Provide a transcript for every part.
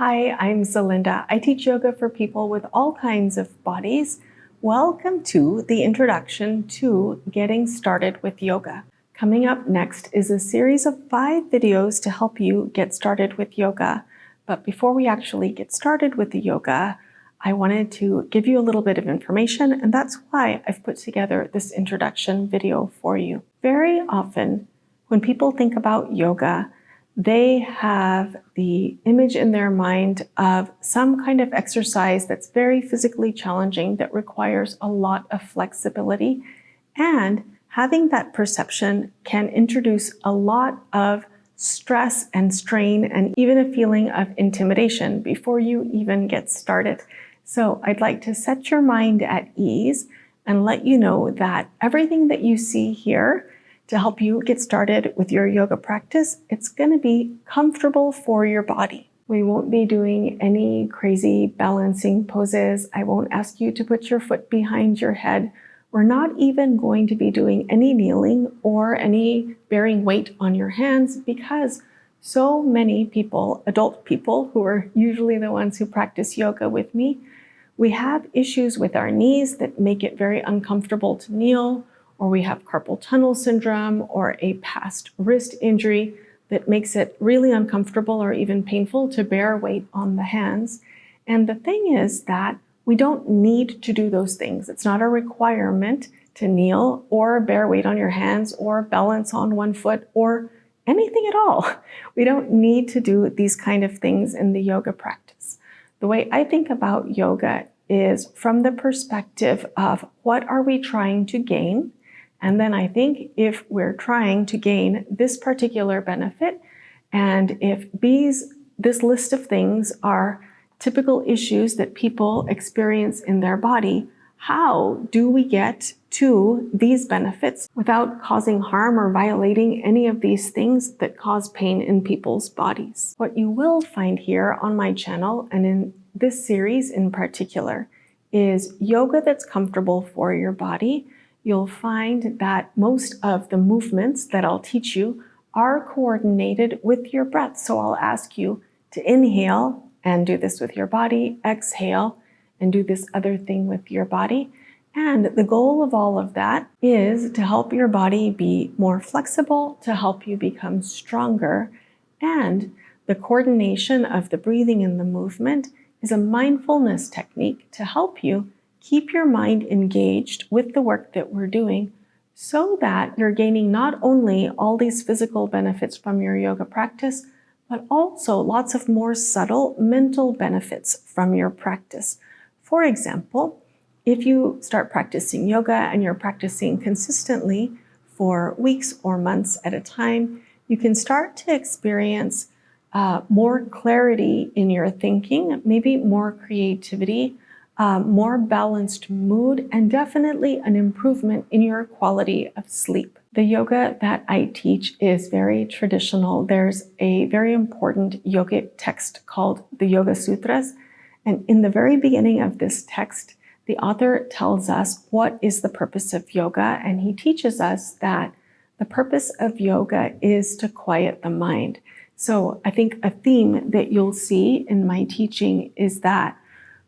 Hi, I'm Zelinda. I teach yoga for people with all kinds of bodies. Welcome to the introduction to getting started with yoga. Coming up next is a series of 5 videos to help you get started with yoga. But before we actually get started with the yoga, I wanted to give you a little bit of information, and that's why I've put together this introduction video for you. Very often, when people think about yoga, they have the image in their mind of some kind of exercise that's very physically challenging, that requires a lot of flexibility. And having that perception can introduce a lot of stress and strain and even a feeling of intimidation before you even get started. So I'd like to set your mind at ease and let you know that everything that you see here to help you get started with your yoga practice, it's going to be comfortable for your body. We won't be doing any crazy balancing poses. I won't ask you to put your foot behind your head. We're not even going to be doing any kneeling or any bearing weight on your hands, because so many people, adult people who are usually the ones who practice yoga with me, we have issues with our knees that make it very uncomfortable to kneel, or we have carpal tunnel syndrome or a past wrist injury that makes it really uncomfortable or even painful to bear weight on the hands. And the thing is that we don't need to do those things. It's not a requirement to kneel or bear weight on your hands or balance on one foot or anything at all. We don't need to do these kind of things in the yoga practice. The way I think about yoga is from the perspective of what are we trying to gain? And then I think if we're trying to gain this particular benefit, and if this list of things are typical issues that people experience in their body, how do we get to these benefits without causing harm or violating any of these things that cause pain in people's bodies? What you will find here on my channel, and in this series in particular, is yoga that's comfortable for your body. You'll find that most of the movements that I'll teach you are coordinated with your breath. So I'll ask you to inhale and do this with your body, exhale and do this other thing with your body. And the goal of all of that is to help your body be more flexible, to help you become stronger. And the coordination of the breathing and the movement is a mindfulness technique to help you keep your mind engaged with the work that we're doing, so that you're gaining not only all these physical benefits from your yoga practice, but also lots of more subtle mental benefits from your practice. For example, if you start practicing yoga and you're practicing consistently for weeks or months at a time, you can start to experience more clarity in your thinking, maybe more creativity, more balanced mood, and definitely an improvement in your quality of sleep. The yoga that I teach is very traditional. There's a very important yogic text called the Yoga Sutras. And in the very beginning of this text, the author tells us what is the purpose of yoga. And he teaches us that the purpose of yoga is to quiet the mind. So I think a theme that you'll see in my teaching is that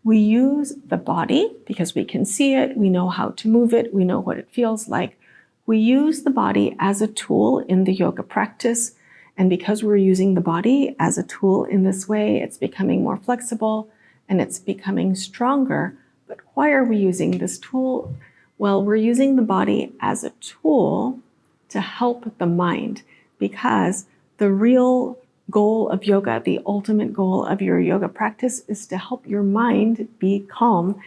we use the body because we can see it, we know how to move it, we know what it feels like. We use the body as a tool in the yoga practice. And because we're using the body as a tool in this way, it's becoming more flexible and it's becoming stronger. But why are we using this tool? Well, we're using the body as a tool to help the mind, because the real goal of yoga, the ultimate goal of your yoga practice, is to help your mind be calm.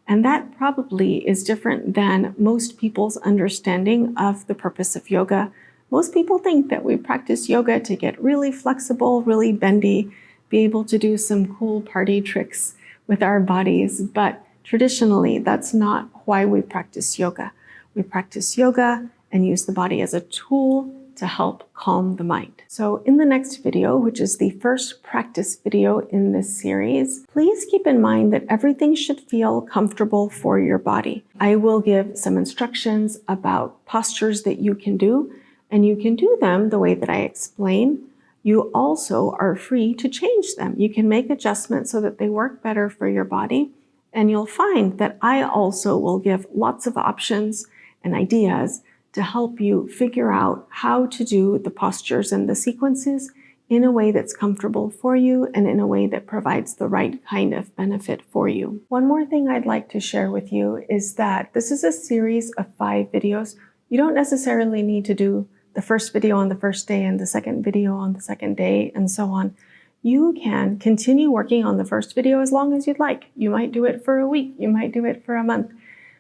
And that probably is different than most people's understanding of the purpose of yoga. Most people think that we practice yoga to get really flexible, really bendy, be able to do some cool party tricks with our bodies. But traditionally, that's not why we practice yoga. We practice yoga and use the body as a tool to help calm the mind. So in the next video, which is the first practice video in this series, please keep in mind that everything should feel comfortable for your body. I will give some instructions about postures that you can do, and you can do them the way that I explain. You also are free to change them. You can make adjustments so that they work better for your body. And you'll find that I also will give lots of options and ideas to help you figure out how to do the postures and the sequences in a way that's comfortable for you and in a way that provides the right kind of benefit for you. One more thing I'd like to share with you is that this is a series of 5 videos. You don't necessarily need to do the first video on the first day and the second video on the second day and so on. You can continue working on the first video as long as you'd like. You might do it for a week, you might do it for a month.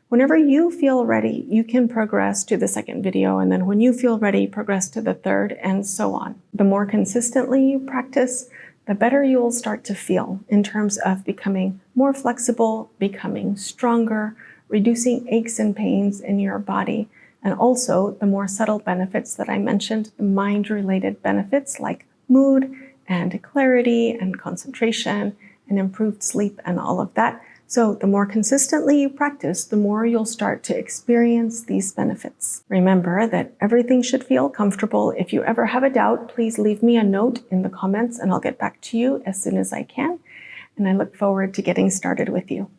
Whenever you feel ready, you can progress to the second video, and then when you feel ready, progress to the third, and so on. The more consistently you practice, the better you will start to feel in terms of becoming more flexible, becoming stronger, reducing aches and pains in your body, and also the more subtle benefits that I mentioned, the mind-related benefits like mood and clarity and concentration and improved sleep and all of that. So the more consistently you practice, the more you'll start to experience these benefits. Remember that everything should feel comfortable. If you ever have a doubt, please leave me a note in the comments and I'll get back to you as soon as I can. And I look forward to getting started with you.